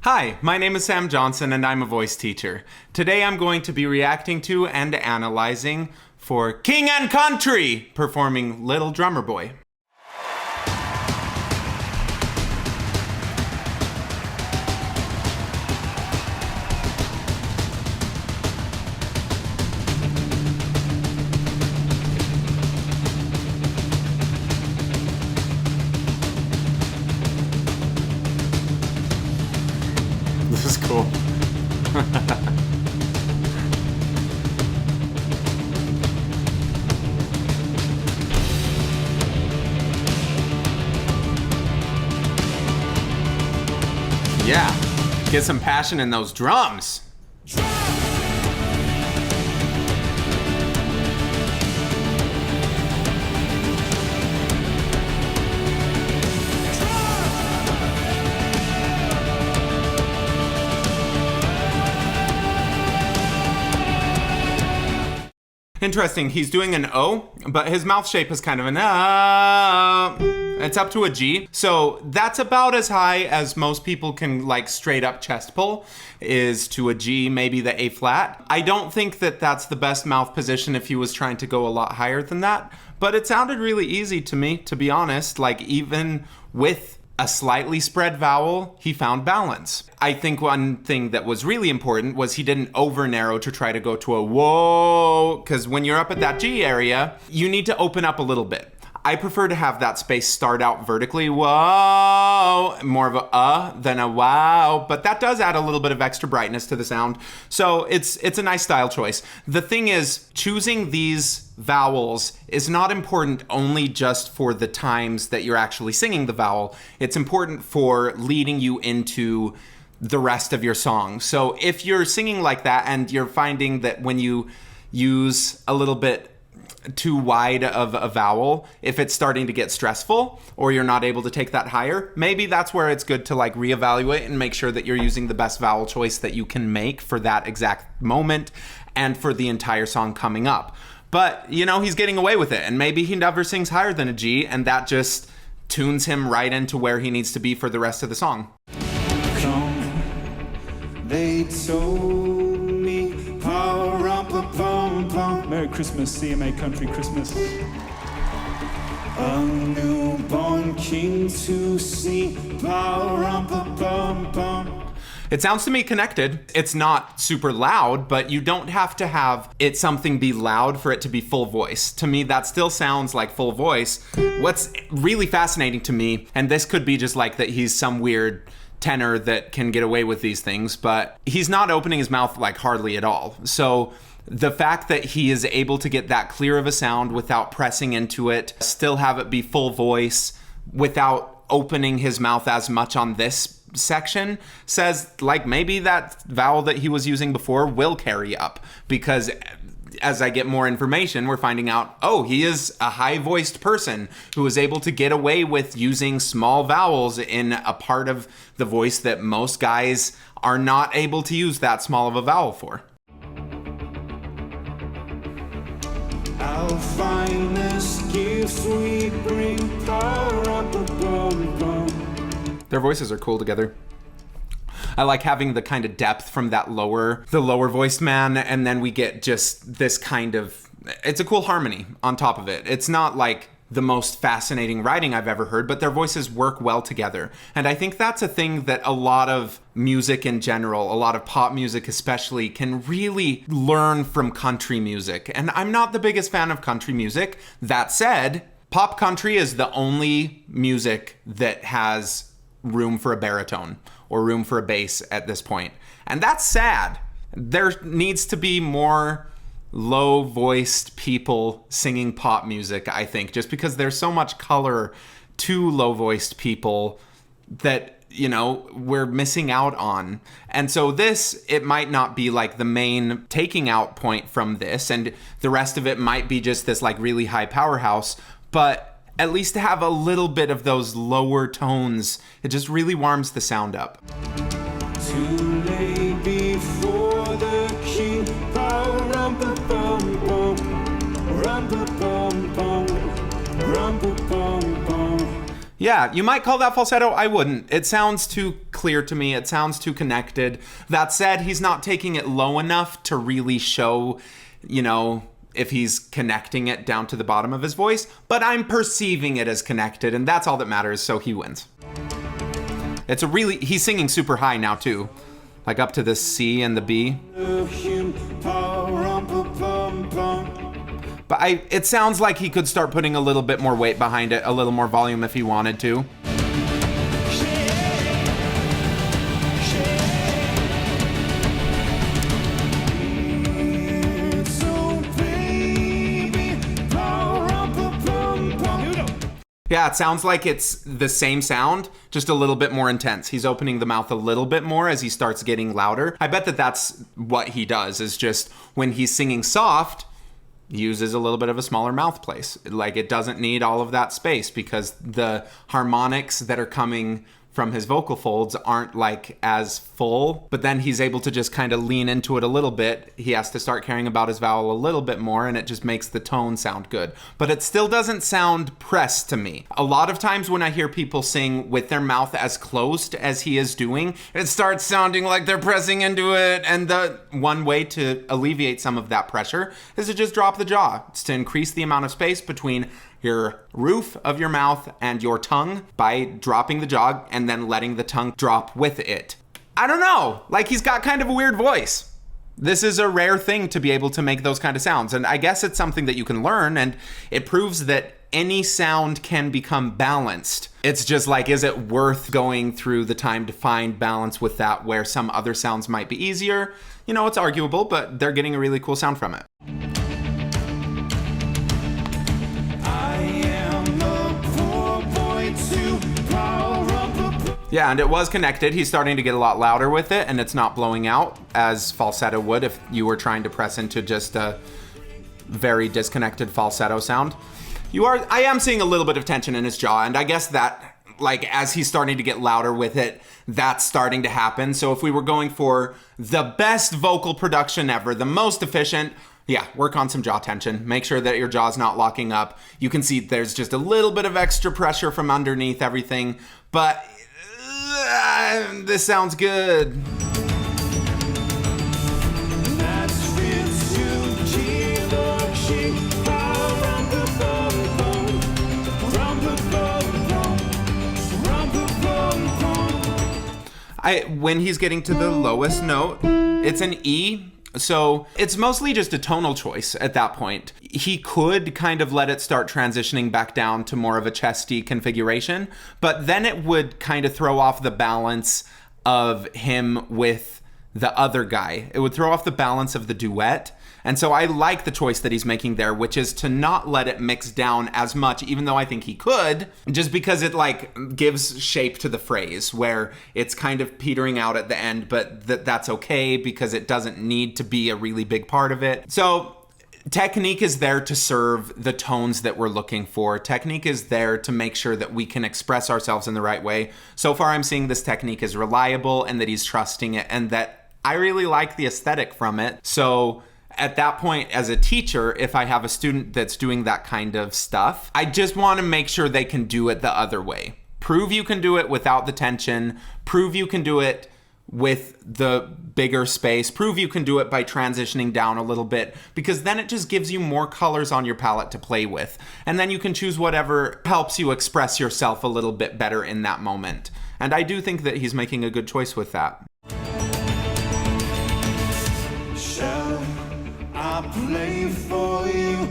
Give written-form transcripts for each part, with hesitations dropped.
Hi, my name is Sam Johnson and I'm a voice teacher. Today I'm going to be reacting to and analyzing for King and Country performing Little Drummer Boy. This is cool. Yeah, get some passion in those drums. Interesting, he's doing an O, but his mouth shape is kind of an it's up to a G. So that's about as high as most people can like straight up chest pull, is to a G, maybe the A flat. I don't think that that's the best mouth position if he was trying to go a lot higher than that, but it sounded really easy to me, to be honest. Like even with a slightly spread vowel, he found balance. I think one thing that was really important was he didn't over narrow to try to go to a whoa, because when you're up at that G area, you need to open up a little bit. I prefer to have that space start out vertically, whoa, more of a than a wow, but that does add a little bit of extra brightness to the sound. So it's a nice style choice. The thing is, choosing these vowels is not important only just for the times that you're actually singing the vowel. It's important for leading you into the rest of your song. So if you're singing like that and you're finding that when you use a little bit too wide of a vowel, if it's starting to get stressful or you're not able to take that higher, maybe that's where it's good to like reevaluate and make sure that you're using the best vowel choice that you can make for that exact moment and for the entire song coming up. But you know, he's getting away with it, and maybe he never sings higher than a G, and that just tunes him right into where he needs to be for the rest of the song. Come, they told me, Merry Christmas, CMA Country Christmas. A newborn king to see, It sounds to me connected. It's not super loud, but you don't have to have it something be loud for it to be full voice. To me, that still sounds like full voice. What's really fascinating to me, and this could be just like that he's some weird tenor that can get away with these things, but he's not opening his mouth like hardly at all. So the fact that he is able to get that clear of a sound without pressing into it, still have it be full voice without opening his mouth as much on this section, says like maybe that vowel that he was using before will carry up, because as I get more information, we're finding out, oh, he is a high-voiced person who is able to get away with using small vowels in a part of the voice that most guys are not able to use that small of a vowel for. Our finest gifts we bring, Their voices are cool together. I like having the kind of depth from the lower voiced man, and then we get just this kind of, it's a cool harmony on top of it. It's not like the most fascinating writing I've ever heard, but their voices work well together. And I think that's a thing that a lot of music in general, a lot of pop music especially, can really learn from country music. And I'm not the biggest fan of country music. That said, pop country is the only music that has room for a baritone or room for a bass at this point. And that's sad. There needs to be more low-voiced people singing pop music, I think, just because there's so much color to low-voiced people that, you know, we're missing out on. And so this, it might not be like the main taking out point from this, and the rest of it might be just this like really high powerhouse, but at least to have a little bit of those lower tones, it just really warms the sound up. to lay before the king. Yeah, you might call that falsetto. I wouldn't. It sounds too clear to me. It sounds too connected. That said, he's not taking it low enough to really show, if he's connecting it down to the bottom of his voice, but I'm perceiving it as connected, and that's all that matters, so he wins. He's singing super high now too, like up to the C and the B. But it sounds like he could start putting a little bit more weight behind it, a little more volume if he wanted to. Yeah, it sounds like it's the same sound, just a little bit more intense. He's opening the mouth a little bit more as he starts getting louder. I bet that that's what he does, is just when he's singing soft, uses a little bit of a smaller mouth place. Like, it doesn't need all of that space because the harmonics that are coming from his vocal folds aren't like as full, but then he's able to just kind of lean into it a little bit. He has to start caring about his vowel a little bit more, and it just makes the tone sound good. But it still doesn't sound pressed to me. A lot of times when I hear people sing with their mouth as closed as he is doing, it starts sounding like they're pressing into it, and the one way to alleviate some of that pressure is to just drop the jaw. It's to increase the amount of space between your roof of your mouth and your tongue by dropping the jaw and then letting the tongue drop with it. I don't know, like, he's got kind of a weird voice. This is a rare thing to be able to make those kind of sounds, and I guess it's something that you can learn, and it proves that any sound can become balanced. It's just like, is it worth going through the time to find balance with that where some other sounds might be easier? It's arguable, but they're getting a really cool sound from it. Yeah, and it was connected. He's starting to get a lot louder with it, and it's not blowing out as falsetto would if you were trying to press into just a very disconnected falsetto sound. I am seeing a little bit of tension in his jaw, and I guess that, like, as he's starting to get louder with it, that's starting to happen. So if we were going for the best vocal production ever, the most efficient, yeah, work on some jaw tension. Make sure that your jaw's not locking up. You can see there's just a little bit of extra pressure from underneath everything, but this sounds good. When he's getting to the lowest note, it's an E. So it's mostly just a tonal choice at that point. He could kind of let it start transitioning back down to more of a chesty configuration, but then it would kind of throw off the balance of him with the other guy. It would throw off the balance of the duet. And so I like the choice that he's making there, which is to not let it mix down as much, even though I think he could, just because it like gives shape to the phrase where it's kind of petering out at the end, but that's okay because it doesn't need to be a really big part of it. So technique is there to serve the tones that we're looking for. Technique is there to make sure that we can express ourselves in the right way. So far, I'm seeing this technique is reliable and that he's trusting it and that I really like the aesthetic from it. So at that point, as a teacher, if I have a student that's doing that kind of stuff, I just want to make sure they can do it the other way. Prove you can do it without the tension. Prove you can do it with the bigger space. Prove you can do it by transitioning down a little bit, because then it just gives you more colors on your palette to play with. And then you can choose whatever helps you express yourself a little bit better in that moment. And I do think that he's making a good choice with that. I play for you.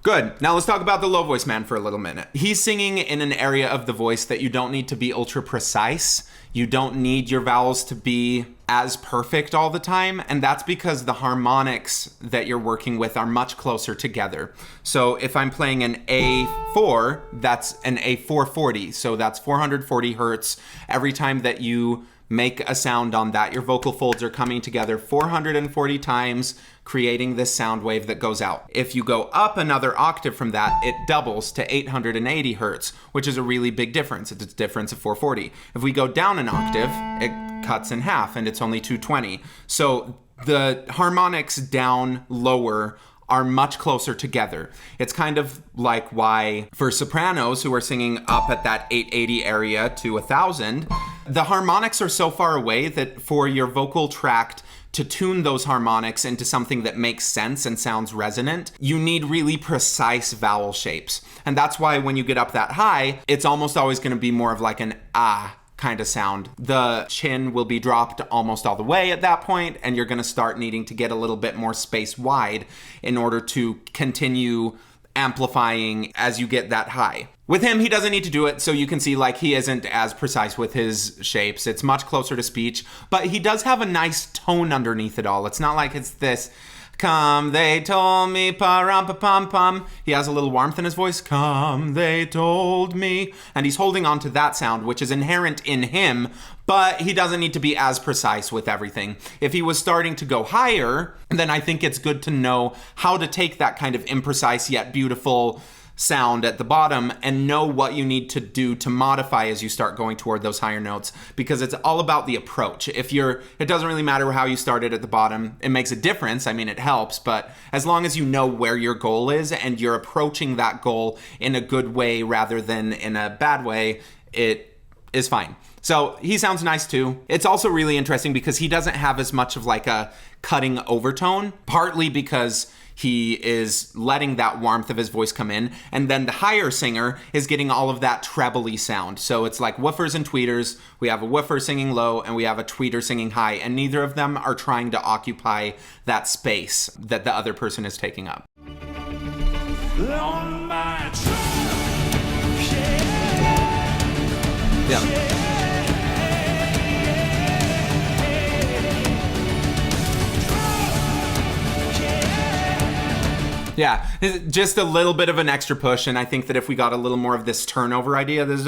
Good. Now let's talk about the low voice man for a little minute. He's singing in an area of the voice that you don't need to be ultra precise. You don't need your vowels to be as perfect all the time. And that's because the harmonics that you're working with are much closer together. So if I'm playing an A4, that's an A440. So that's 440 hertz. Every time that you make a sound on that, your vocal folds are coming together 440 times, creating this sound wave that goes out. If you go up another octave from that, it doubles to 880 hertz, which is a really big difference. It's a difference of 440. If we go down an octave, it cuts in half and it's only 220. So the harmonics down lower are much closer together. It's kind of like why for sopranos who are singing up at that 880 area to 1000, the harmonics are so far away that for your vocal tract to tune those harmonics into something that makes sense and sounds resonant, you need really precise vowel shapes. And that's why when you get up that high, it's almost always going to be more of like an ah kind of sound. The chin will be dropped almost all the way at that point, and you're going to start needing to get a little bit more space wide in order to continue amplifying as you get that high. With him, he doesn't need to do it, so you can see like he isn't as precise with his shapes. It's much closer to speech, but he does have a nice tone underneath it all. It's not like it's this, come, they told me, pa-rum-pa-pum-pum. He has a little warmth in his voice, come, they told me. And he's holding on to that sound, which is inherent in him, but he doesn't need to be as precise with everything. If he was starting to go higher, then I think it's good to know how to take that kind of imprecise yet beautiful sound at the bottom and know what you need to do to modify as you start going toward those higher notes, because it's all about the approach. It doesn't really matter how you started at the bottom. It makes a difference. I mean, it helps, but as long as you know where your goal is and you're approaching that goal in a good way rather than in a bad way, it is fine. So he sounds nice too. It's also really interesting because he doesn't have as much of like a cutting overtone, partly because he is letting that warmth of his voice come in, and then the higher singer is getting all of that trebly sound. So it's like woofers and tweeters. We have a woofer singing low and we have a tweeter singing high, and neither of them are trying to occupy that space that the other person is taking up. Yeah. Yeah, just a little bit of an extra push, and I think that if we got a little more of this turnover idea, this it's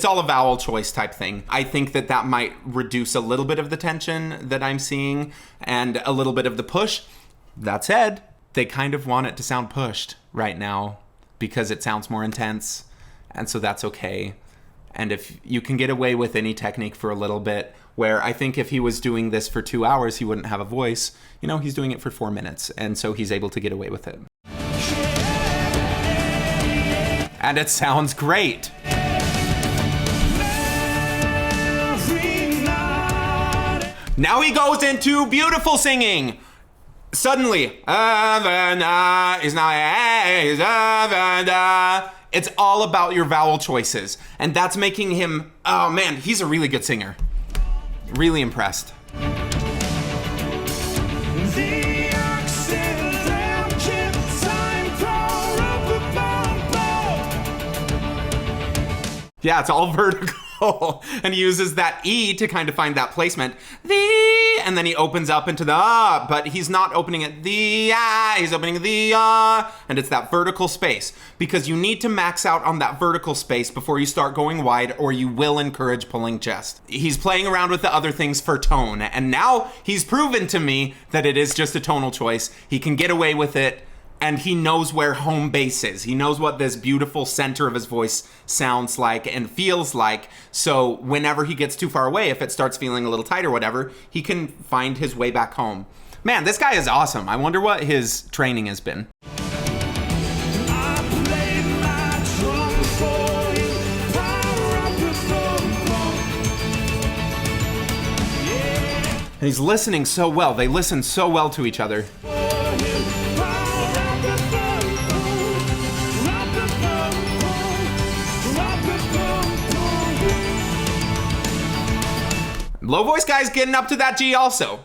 all a vowel choice type thing. I think that that might reduce a little bit of the tension that I'm seeing and a little bit of the push. That said, they kind of want it to sound pushed right now because it sounds more intense, and so that's okay. And if you can get away with any technique for a little bit, where I think if he was doing this for 2 hours, he wouldn't have a voice. You know, he's doing it for 4 minutes, and so he's able to get away with it. And it sounds great. Now he goes into beautiful singing. Suddenly, it's all about your vowel choices. And that's making him, oh man, he's a really good singer. Really impressed. Yeah, it's all vertical. And he uses that E to kind of find that placement. And then he opens up into the but he's not opening it he's opening the and it's that vertical space, because you need to max out on that vertical space before you start going wide, or you will encourage pulling chest. He's playing around with the other things for tone, and now he's proven to me that it is just a tonal choice. He can get away with it, and he knows where home base is. He knows what this beautiful center of his voice sounds like and feels like. So whenever he gets too far away, if it starts feeling a little tight or whatever, he can find his way back home. Man, this guy is awesome. I wonder what his training has been. And he's listening so well. They listen so well to each other. Low voice guys getting up to that G also.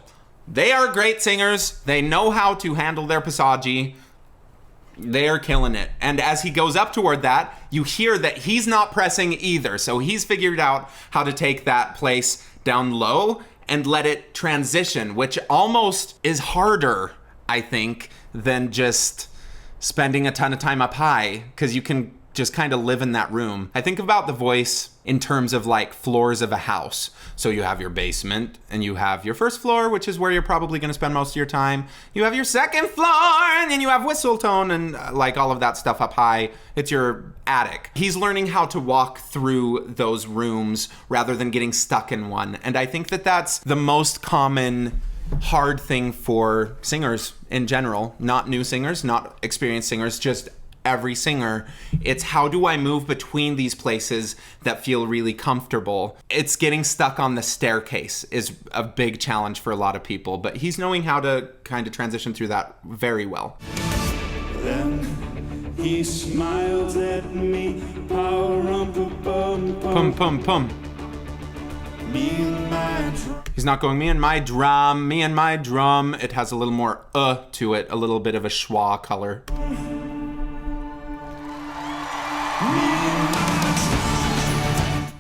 They are great singers. They know how to handle their passaggi. They are killing it. And as he goes up toward that, you hear that he's not pressing either. So he's figured out how to take that place down low and let it transition, which almost is harder, I think, than just spending a ton of time up high, because you can just kind of live in that room. I think about the voice in terms of like floors of a house. So you have your basement and you have your first floor, which is where you're probably going to spend most of your time. You have your second floor, and then you have whistle tone and like all of that stuff up high. It's your attic. He's learning how to walk through those rooms rather than getting stuck in one. And I think that that's the most common hard thing for singers in general, not new singers, not experienced singers, just every singer. It's how do I move between these places that feel really comfortable? It's getting stuck on the staircase is a big challenge for a lot of people, but he's knowing how to kind of transition through that very well. Then he smiled at me, Pum, pum, pum. Me and my drum. He's not going me and my drum, me and my drum. It has a little more to it, a little bit of a schwa color.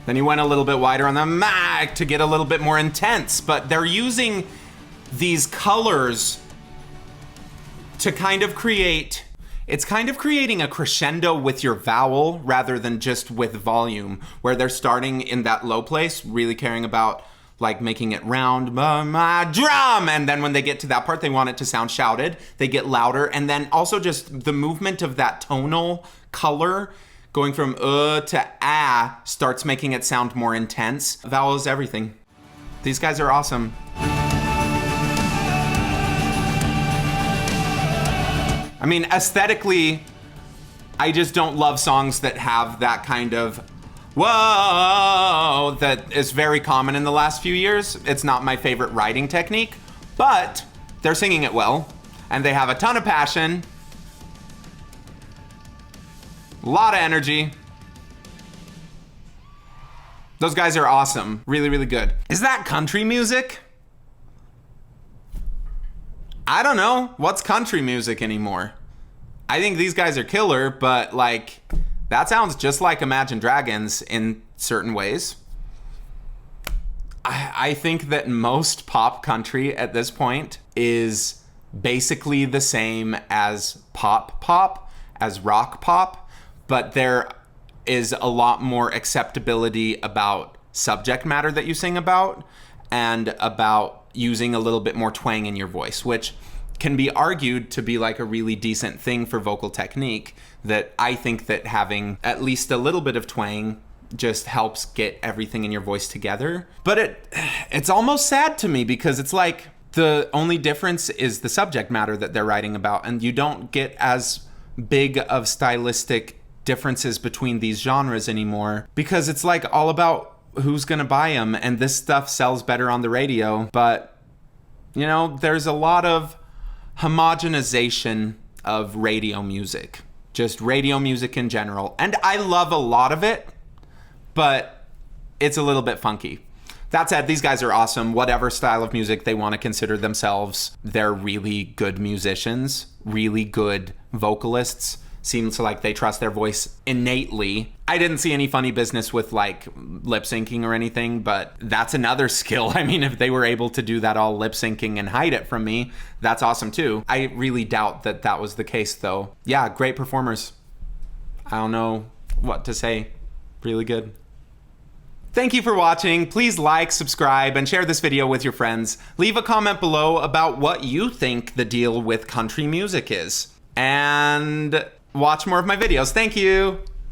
Then he went a little bit wider on the mic to get a little bit more intense, but they're using these colors to kind of create, it's kind of creating a crescendo with your vowel rather than just with volume, where they're starting in that low place, really caring about like making it round my drum, and then when they get to that part, they want it to sound shouted, they get louder, and then also just the movement of that tonal color going from to starts making it sound more intense. Vowel is everything. These guys are awesome. I mean, aesthetically, I just don't love songs that have that kind of whoa that is very common in the last few years. It's not my favorite writing technique, but they're singing it well, and they have a ton of passion. A lot of energy. Those guys are awesome. Really, really good. Is that country music? I don't know. What's country music anymore? I think these guys are killer, but like, that sounds just like Imagine Dragons in certain ways. I think that most pop country at this point is basically the same as pop, as rock pop. But there is a lot more acceptability about subject matter that you sing about and about using a little bit more twang in your voice, which can be argued to be like a really decent thing for vocal technique, that I think that having at least a little bit of twang just helps get everything in your voice together. But it's almost sad to me because it's like the only difference is the subject matter that they're writing about, and you don't get as big of stylistic differences between these genres anymore because it's like all about who's gonna buy them, and this stuff sells better on the radio. But you know, there's a lot of homogenization of radio music, just radio music in general, and I love a lot of it, but it's a little bit funky. That said, these guys are awesome. Whatever style of music they want to consider themselves, they're really good musicians, really good vocalists. Seems like they trust their voice innately. I didn't see any funny business with like lip syncing or anything, but that's another skill. I mean, if they were able to do that all lip syncing and hide it from me, that's awesome too. I really doubt that that was the case though. Yeah, great performers. I don't know what to say. Really good. Thank you for watching. Please like, subscribe, and share this video with your friends. Leave a comment below about what you think the deal with country music is. And watch more of my videos. Thank you.